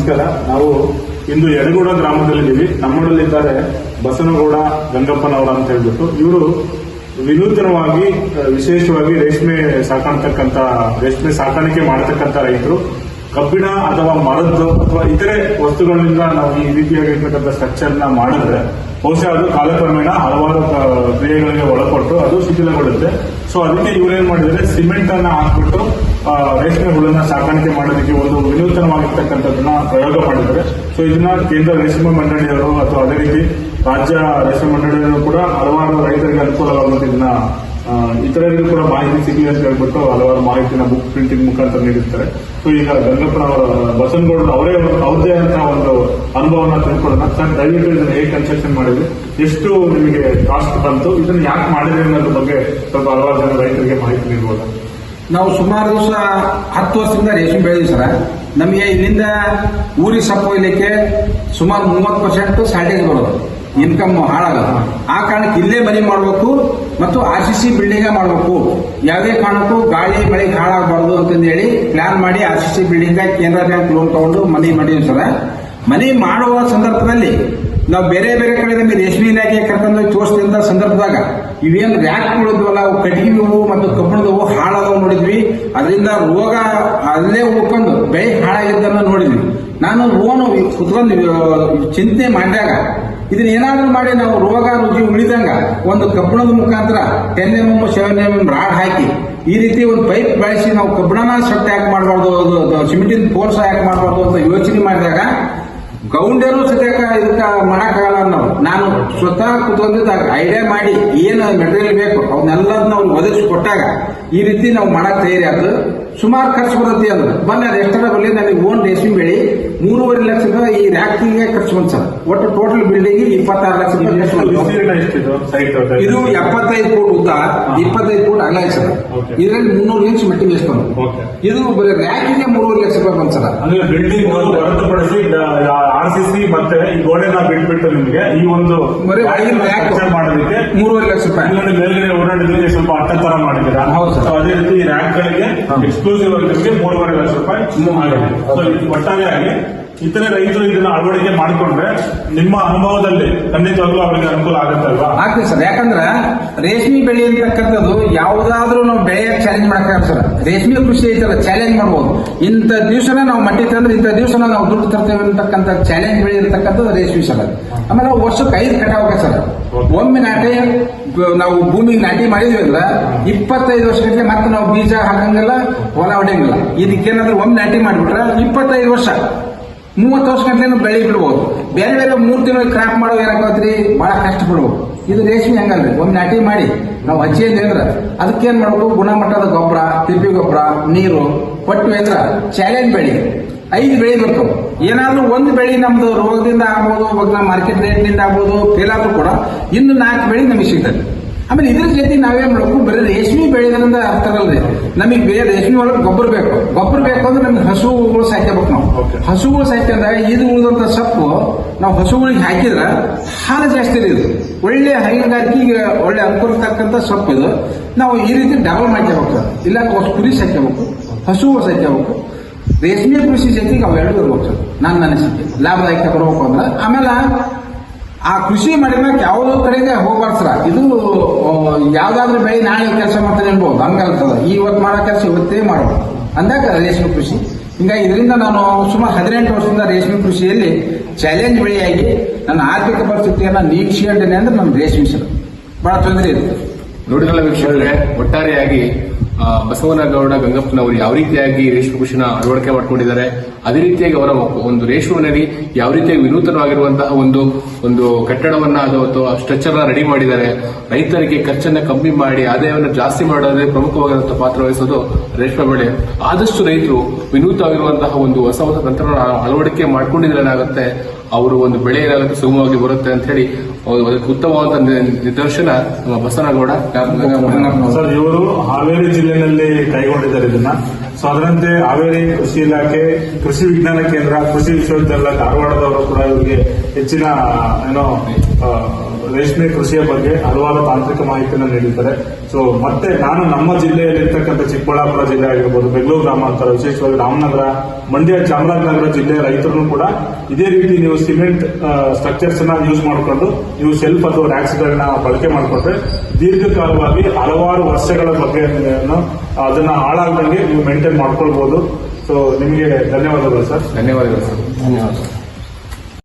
ನಮಸ್ಕಾರ. ನಾವು ಇಂದು ಯಡಗೂಡ ಗ್ರಾಮದಲ್ಲಿದ್ದೀವಿ. ನಮ್ಮಲ್ಲಿದ್ದಾರೆ ಬಸನಗೌಡ ಗಂಗಪ್ಪನವರ ಅಂತ ಹೇಳ್ಬಿಟ್ಟು. ಇವರು ವಿನೂತನವಾಗಿ ವಿಶೇಷವಾಗಿ ರೇಷ್ಮೆ ಸಾಕಾಣಿಕೆ ಮಾಡತಕ್ಕಂಥ ರೈತರು. ಕಬ್ಬಿಣ ಅಥವಾ ಮರದ್ದು ಅಥವಾ ಇತರೆ ವಸ್ತುಗಳಿಂದ ನಾವು ಈ ರೀತಿಯಾಗಿರ್ತಕ್ಕಂಥ ಸ್ಟ್ರಕ್ಚರ್ನ ಮಾಡಿದ್ರೆ ಬಹುಶಃ ಅದು ಕಾಲಕ್ರಮೇಣ ಹಲವಾರು ಕ್ರಿಯೆಗಳಿಗೆ ಒಳಪಟ್ಟು ಅದು ಶಿಥಿಲಗೊಳ್ಳುತ್ತೆ. ಸೊ ಅದಕ್ಕೆ ಇವರೇನ್ ಮಾಡಿದರೆ ಸಿಮೆಂಟ್ ಅನ್ನ ಹಾಕ್ಬಿಟ್ಟು ರೇಷ್ಮೆ ಹುಳನ್ನ ಸಾಕಾಣಿಕೆ ಮಾಡೋದಕ್ಕೆ ಒಂದು ವಿನೂತನವಾಗಿರ್ತಕ್ಕಂಥದ್ದನ್ನ ಪ್ರಯೋಗ ಮಾಡಿದ್ದಾರೆ. ಸೊ ಇದನ್ನ ಕೇಂದ್ರ ರೇಷ್ಮೆ ಮಂಡಳಿಯವರು ಅಥವಾ ಅದೇ ರೀತಿ ರಾಜ್ಯ ರೇಷ್ಮೆ ಮಂಡಳಿಯವರು ಕೂಡ ಹಲವಾರು ರೈತರಿಗೆ ಅನುಕೂಲವಾಗುವಂತೆ ಇದನ್ನ ಇತರರಿಗೂ ಕೂಡ ಮಾಹಿತಿ ಸಿಗಲಿ ಅಂತ ಹೇಳ್ಬಿಟ್ಟು ಹಲವಾರು ಮಾಹಿತಿನ ಬುಕ್ ಪ್ರಿಂಟಿಂಗ್ ಮುಖಾಂತರ ನೀಡಿರ್ತಾರೆ. ಸೊ ಈಗ ಗಂಗಪ್ಪನವರ ಬಸನಗೌಡರು ಅವ್ರದೇ ಅಂತ ಒಂದು ಅನುಭವನ ತಿಳ್ಕೊಳ್ಳೋಣ. ಸರ್, ದಯವಿಟ್ಟು ಇದನ್ನ ಹೇಗೆ ಕನ್ಸ್ಟ್ರಕ್ಷನ್ ಮಾಡಿದ್ರಿ, ಎಷ್ಟು ನಿಮಗೆ ಕಾಸ್ಟ್ ಬಂತು, ಇದನ್ನ ಯಾಕೆ ಮಾಡಿದ್ರಿ ಅನ್ನೋದ್ರ ಬಗ್ಗೆ ಸ್ವಲ್ಪ ಹಲವಾರು ಜನ ರೈತರಿಗೆ ಮಾಹಿತಿ ನೀಡಬಹುದು. ನಾವು ಸುಮಾರು ದಿವಸ 10 ವರ್ಷದಿಂದ ರೇಷ್ಮೆ ಬೆಳೆದಿವಿ ಸರ್. ನಮಗೆ ಇಲ್ಲಿಂದ ಊರಿಗೆ ಸೊಪ್ಪು ಒಯ್ಲಿಕ್ಕೆ ಸುಮಾರು 30% ಸ್ಯಾಲ್ಟೇಜ್ ಬರೋದು, ಇನ್ಕಮ್ ಹಾಳಾಗಲ್ಲ. ಆ ಕಾರಣಕ್ಕೆ ಇಲ್ಲೇ ಮನೆ ಮಾಡಬೇಕು ಮತ್ತು RCC ಬಿಲ್ಡಿಂಗ್ ಮಾಡಬೇಕು. ಯಾವುದೇ ಕಾರಣಕ್ಕೂ ಗಾಳಿ ಮಳೆ ಹಾಳಾಗಬಾರ್ದು ಅಂತಂದು ಹೇಳಿ ಪ್ಲಾನ್ ಮಾಡಿ RCC ಬಿಲ್ಡಿಂಗ್ ಕೇಂದ್ರ ಬ್ಯಾಂಕ್ ಲೋನ್ ತಗೊಂಡು ಮನೆ ಮಾಡಿದ್ವಿ ಸರ್. ಮನೆ ಮಾಡುವ ಸಂದರ್ಭದಲ್ಲಿ ನಾವು ಬೇರೆ ಬೇರೆ ಕಡೆ ನಮಗೆ ರೇಷ್ಮೆ ಇಲಾಖೆ ಕರ್ಕೊಂಡು ತೋರಿಸಿದ ಸಂದರ್ಭದಾಗ ಇವೇನು ರ್ಯಾಕ್ಗಳಿದ್ವಲ್ಲ, ಅವು ಕಟ್ಟಿಗೆವು ಮತ್ತು ಕಬ್ಬಿಣದವು ಹಾಳಾದವು ನೋಡಿದ್ವಿ. ಅದರಿಂದ ರೋಗ ಅಲ್ಲೇ ಉಳ್ಕೊಂಡು ಬೆಳೆ ಹಾಳಾಗಿದ್ದನ್ನ ನೋಡಿದ್ವಿ. ನಾನು ಲೋನ್ ಕುತ್ಕೊಂಡು ಚಿಂತೆ ಮಾಡಿದಾಗ ಇದನ್ನ ಏನಾದ್ರೂ ಮಾಡಿ ನಾವು ರೋಗ ರುಚಿ ಉಳಿದಂಗ ಒಂದು ಕಬ್ಬಿಣದ ಮುಖಾಂತರ 10 mm 7 mm ರಾಡ್ ಹಾಕಿ ಈ ರೀತಿ ಒಂದು ಪೈಪ್ ಬಳಸಿ ನಾವು ಕಬ್ಬಿಣನ ಸೆಟ್ ಯಾಕೆ ಮಾಡಬಾರ್ದು, ಸಿಮೆಂಟಿನ ಫೋರ್ಸ್ ಯಾಕೆ ಮಾಡಬಾರ್ದು ಅಂತ ಯೋಚನೆ ಮಾಡಿದಾಗ ಗೌಂಡರು ಸದ್ಯಕ್ಕೆ ಇದಕ್ಕೆ ಮಾಡಕ್ಕಾಗಲ್ಲ ಅನ್ನೋರು. ನಾನು ಸ್ವತಃ ಕುತ್ಕೊಂಡಿದ್ದಾಗ ಐಡಿಯಾ ಮಾಡಿ ಏನು ಮೆಟೀರಿಯಲ್ ಬೇಕು ಅವನ್ನೆಲ್ಲದನ್ನ ಅವ್ರಿಗೆ ಒದಗಿಸಿ ಕೊಟ್ಟಾಗ ಈ ರೀತಿ ನಾವು ಮಾಡಕ್ ತಯಾರಿ ಆಯ್ತು. ಸುಮಾರು ಖರ್ಚು ಬರುತ್ತೆ ಅಂದ್ರೆ ಬನ್ನಿ, ಅದು ಎಷ್ಟರ ಬರಲಿ, ನನಗೆ ಓನ್ ರೇಷ್ಮೆ ಬೆಳಿ 3.5 ಲಕ್ಷ ರೂಪಾಯಿ ಈ ರ್ಯಾಕಿಂಗ್ ಖರ್ಚು ಬಂತು ಸರ್. ಒಟ್ಟು ಟೋಟಲ್ ಬಿಲ್ಡಿಂಗ್ 26 ಲಕ್ಷ ರೂಪಾಯಿ ಖರ್ಚು. ಇದು 75 ಫೂಟ್ ಉದ್ದ, 25 ಫೂಟ್ ಅಗಲ ಸರ್. ಇದರಲ್ಲಿ 300 ಇಂಚ್ ಮಟ್ಟಿ ವೇಸ್ಟ್ ಬಂತು. ಇದು ರ್ಯಾಕಿಂಗ್ 3.5 ಲಕ್ಷ ರೂಪಾಯಿ ಬಂತು ಸರ್. ಬಿಲ್ಡಿಂಗ್ ಹೊರತುಪಡಿಸಿ RCC ಮತ್ತೆ ಈ ಗೋಡೆನ ಬಿಟ್ಬಿಟ್ಟು ನಿಮಗೆ ಈ ಒಂದು ಮಾಡೋದಕ್ಕೆ 3.5 ಲಕ್ಷ ರೂಪಾಯಿ. ಮೇಲ್ಗಡೆ ಓಡಾಡಿದ್ರೆ ಸ್ವಲ್ಪ ಅಟ್ಟ ತರ ಮಾಡಿದ್ದೀರಾ. ಅದೇ ರೀತಿ ರ್ಯಾಕ್ ಗಳಿಗೆ ಎಕ್ಸ್ಕ್ಲೂಸಿವ್ ಆಗಿ ನಿಮಗೆ 3.5 ಲಕ್ಷ ರೂಪಾಯಿ ಆಗಿದೆ. ಒಟ್ಟಾರೆಯಾಗಿ ಇತರೆ ರೈತರು ಇದನ್ನ ಅಳವಡಿಕೆ ಮಾಡಿಕೊಂಡ್ರೆ ನಿಮ್ಮ ಅನುಭವದಲ್ಲಿ ಖಂಡಿತವಾಗ್ಲೂ ಅವರಿಗೆ ಅನುಕೂಲ ಆಗುತ್ತಲ್ವಾ? ಆಗ್ತದೆ ಸರ್. ಯಾಕಂದ್ರೆ ರೇಷ್ಮೆ ಬೆಳೆ ಅಂತಕ್ಕಂಥದ್ದು ಯಾವುದಾದ್ರೂ ನಾವು ಬೆಳೆಯಕ್ಕೆ ಚಾಲೆಂಜ್ ಮಾಡಕ್ಕಾಗ ಸರ್. ರೇಷ್ಮೆ ಕೃಷಿ ಐತಲ್ಲ, ಚಾಲೆಂಜ್ ಮಾಡ್ಬೋದು. ಇಂಥ ದಿವಸನ ನಾವು ಮಟ್ಟಿ ತಂದ್ರೆ ಇಂಥ ದಿವಸನ ನಾವು ದುಡ್ಡು ತರ್ತೇವೆ ಅಂತಕ್ಕಂಥ ಚಾಲೆಂಜ್ ಬೆಳೆ ಇರತಕ್ಕಂಥದ್ದು ರೇಷ್ಮೆ ಸರ್. ಆಮೇಲೆ ವರ್ಷಕ್ಕೆ 5 ಕಟಾವಕ್ಕೆ ಸರ್. ಒಮ್ಮೆ ನಾಟಿ ನಾವು ಭೂಮಿಗೆ ನಾಟಿ ಮಾಡಿದ್ವಿ ಅಂದ್ರೆ 25 ವರ್ಷಕ್ಕೆ ಮತ್ತೆ ನಾವು ಬೀಜ ಹಾಕಂಗಿಲ್ಲ, ಹೊಲ ಹೊಡೆಯಂಗಿಲ್ಲ. ಇದಕ್ಕೇನಾದ್ರೂ ಒಮ್ಮೆ ನಾಟಿ ಮಾಡಿಬಿಟ್ರೆ 25 ವರ್ಷ 30 ವರ್ಷ ಗಂಟೆ ಬೆಳೆ ಬಿಡ್ಬೋದು. ಬೇರೆ ಬೇರೆ 3 ತಿಂಗಳು ಕ್ರಾಪ್ ಮಾಡೋ ಏನಾಗತ್ರಿ, ಬಹಳ ಕಷ್ಟ ಬಿಡ್ಬೋದು. ಇದು ರೇಷ್ಮೆ ಹಂಗಲ್ರಿ, ಒಮ್ಮೆ ನಾಟಿ ಮಾಡಿ ನಾವು ಹಚ್ಚಿದ್ವಿ ಅಂದ್ರೆ ಅದಕ್ಕೇನ್ ಮಾಡ್ಬೇಕು, ಗುಣಮಟ್ಟದ ಗೊಬ್ಬರ, ತಿಪ್ಪಿ ಗೊಬ್ಬರ, ನೀರು ಕೊಟ್ವಿ ಅಂದ್ರೆ ಚಾಲೆಂಜ್ ಬೆಳೆ 5 ಬೆಳೆ ಬರ್ತವೆ. ಏನಾದ್ರೂ ಒಂದು ಬೆಳೆ ನಮ್ದು ರೋಗದಿಂದ ಆಗ್ಬೋದು, ಮಾರ್ಕೆಟ್ ರೇಟ್ನಿಂದ ಆಗ್ಬೋದು, ಫೇಲ್ ಆದ್ರೂ ಕೂಡ ಇನ್ನು 4 ಬೆಳೆ ನಮಗೆ ಸಿಗ್ತದೆ. ಆಮೇಲೆ ಇದ್ರ ಜೊತೆ ನಾವೇನ್ ಮಾಡಬೇಕು, ಬರೀ ರೇಷ್ಮೆ ಬೆಳೆದ್ರಿಂದ ಅರ್ಥ ಅಲ್ಲದೆ ನಮಗೆ ಬೇರೆ ರೇಷ್ಮೆ ಒಳಗೆ ಗೊಬ್ಬರ ಬೇಕು ಅಂದ್ರೆ ನಮ್ಗೆ ಹಸುಗಳು ಸಾಯ್ಕೋಬೇಕು. ನಾವು ಹಸುಗಳು ಸಾಯ್ಕೊಂಡಾಗ ಇದು ಉಳಿದಂತ ಸೊಪ್ಪು ನಾವು ಹಸುಗಳಿಗೆ ಹಾಕಿದ್ರೆ ಹಾಲು ಜಾಸ್ತಿ ಇದೆ. ಒಳ್ಳೆ ಹೈನುಗಾರಿಕೆಗೆ ಒಳ್ಳೆ ಅನುಕೂಲ ತಕ್ಕಂತ ಸೊಪ್ಪು ಇದು. ನಾವು ಈ ರೀತಿ ಡಬಲ್ ಮಾಡ್ಕೋಬೇಕು. ಇಲ್ಲ ಕುರಿ ಸಾಯ್ಕೋಬೇಕು, ಹಸುಗಳು ಸಾಯ್ಕೋಬೇಕು. ರೇಷ್ಮೆ ಕೃಷಿ ಜೊತೆಗೆ ಅವೆರಡು ಇರ್ಬೇಕು ಸರ್. ನನ್ನ ಅನಿಸಿಕೆ ಲಾಭದಾಯಕ ಬರಬೇಕು ಅಂದ್ರೆ. ಆಮೇಲೆ ಆ ಕೃಷಿ ಮಾಡಿದ್ಮ್ಯಾಗ ಯಾವುದೋ ಕಡೆಗೆ ಹೋಗ್ಬಾರ್ದು ಸರ್. ಇದು ಯಾವ್ದಾದ್ರು ಬೆಳೆ ನಾಳೆ ಕೆಲಸ ಮಾಡ್ತಾನೆ ಅನ್ಬೋದು, ಹಂಗಲ್ತದ. ಇವತ್ತು ಮಾಡೋ ಕೆಲಸ ಇವತ್ತೇ ಮಾಡ್ಬೋದು ಅಂದಾಗ ರೇಷ್ಮೆ ಕೃಷಿ. ಹಿಂಗಾಗಿ ಇದರಿಂದ ನಾನು ಸುಮಾರು 18 ವರ್ಷದಿಂದ ರೇಷ್ಮೆ ಕೃಷಿಯಲ್ಲಿ ಚಾಲೆಂಜ್ ಬೆಳೆಯಾಗಿ ನನ್ನ ಆರ್ಥಿಕ ಪರಿಸ್ಥಿತಿಯನ್ನ ನೀಗಿಸಿಕೊಂಡೇನೆ ಅಂದ್ರೆ ನಮ್ಮ ರೇಷ್ಮೆ ಸರ್ ಬಹಳ ತೊಂದರೆ ಇದೆ. ನೋಡಿರಲ್ಲ ವೀಕ್ಷಕರೇ, ಒಟ್ಟಾರೆಯಾಗಿ ಬಸವನಗೌಡ ಗಂಗಪ್ಪನವರು ಯಾವ ರೀತಿಯಾಗಿ ರೇಷ್ಮೆ ಕೃಷಿನ ಅಳವಡಿಕೆ ಮಾಡ್ಕೊಂಡಿದ್ದಾರೆ, ಅದೇ ರೀತಿಯಾಗಿ ಅವರ ಒಂದು ರೇಷ್ಮೆನಲ್ಲಿ ಯಾವ ರೀತಿಯಾಗಿ ವಿನೂತನವಾಗಿರುವಂತಹ ಒಂದು ಕಟ್ಟಡವನ್ನ ಅಥವಾ ಸ್ಟ್ರಕ್ಚರ್ ರೆಡಿ ಮಾಡಿದ್ದಾರೆ. ರೈತರಿಗೆ ಖರ್ಚನ್ನ ಕಮ್ಮಿ ಮಾಡಿ ಆದಾಯವನ್ನು ಜಾಸ್ತಿ ಮಾಡೋದ್ರೆ ಪ್ರಮುಖವಾಗಿರುವಂತಹ ಪಾತ್ರ ವಹಿಸೋದು ರೇಷ್ಮೆ ಬೆಳೆ. ಆದಷ್ಟು ರೈತರು ವಿನೂತವಾಗಿರುವಂತಹ ಒಂದು ಹೊಸ ತಂತ್ರನ ಅಳವಡಿಕೆ ಮಾಡ್ಕೊಂಡಿದ್ರೆ ಏನಾಗುತ್ತೆ, ಅವರು ಒಂದು ಬೆಳೆ ಏನಾಗುತ್ತೆ ಸುಗಮವಾಗಿ ಬರುತ್ತೆ ಅಂತ ಹೇಳಿ ಅದಕ್ಕೆ ಉತ್ತಮವಾದ ನಿದರ್ಶನ ನಮ್ಮ ಬಸನಗೌಡ ಸರ್. ಇವರು ಹಾವೇರಿ ಜಿಲ್ಲೆಯಲ್ಲಿ ಕೈಗೊಂಡಿದ್ದಾರೆ ಇದನ್ನ. ಸೊ ಅದರಂತೆ ಹಾವೇರಿ ಕೃಷಿ ಇಲಾಖೆ, ಕೃಷಿ ವಿಜ್ಞಾನ ಕೇಂದ್ರ, ಕೃಷಿ ವಿಶ್ವವಿದ್ಯಾಲಯ ಧಾರವಾಡದವರು ಕೂಡ ಇವರಿಗೆ ಹೆಚ್ಚಿನ ರೇಷ್ಮೆ ಕೃಷಿಯ ಬಗ್ಗೆ ಹಲವಾರು ತಾಂತ್ರಿಕ ಮಾಹಿತಿಯನ್ನು ನೀಡಿದ್ದಾರೆ. ಸೊ ಮತ್ತೆ ನಾನು ನಮ್ಮ ಜಿಲ್ಲೆಯಲ್ಲಿರ್ತಕ್ಕಂಥ ಚಿಕ್ಕಬಳ್ಳಾಪುರ ಜಿಲ್ಲೆ ಆಗಿರ್ಬೋದು, ಬೆಂಗಳೂರು ಗ್ರಾಮಾಂತರ, ವಿಶೇಷವಾಗಿ ರಾಮನಗರ, ಮಂಡ್ಯ, ಚಾಮರಾಜನಗರ ಜಿಲ್ಲೆಯ ರೈತರನ್ನು ಕೂಡ ಇದೇ ರೀತಿ ನೀವು ಸಿಮೆಂಟ್ ಸ್ಟ್ರಕ್ಚರ್ಸ್ ಅನ್ನ ಯೂಸ್ ಮಾಡಿಕೊಂಡು ನೀವು ಶೆಲ್ಫ್ ಅಥವಾ ರ್ಯಾಕ್ಸ್ ಗಳನ್ನ ಬಳಕೆ ಮಾಡಿಕೊಂಡ್ರೆ ದೀರ್ಘಕಾಲವಾಗಿ ಹಲವಾರು ವರ್ಷಗಳ ಬಗ್ಗೆ ಅದನ್ನ ಹಾಳಾಗದಂಗೆ ನೀವು ಮೇಂಟೈನ್ ಮಾಡ್ಕೊಳ್ಬಹುದು. ಸೊ ನಿಮಗೆ ಧನ್ಯವಾದಗಳು ಸರ್. ಧನ್ಯವಾದಗಳು ಸರ್. ಧನ್ಯವಾದ.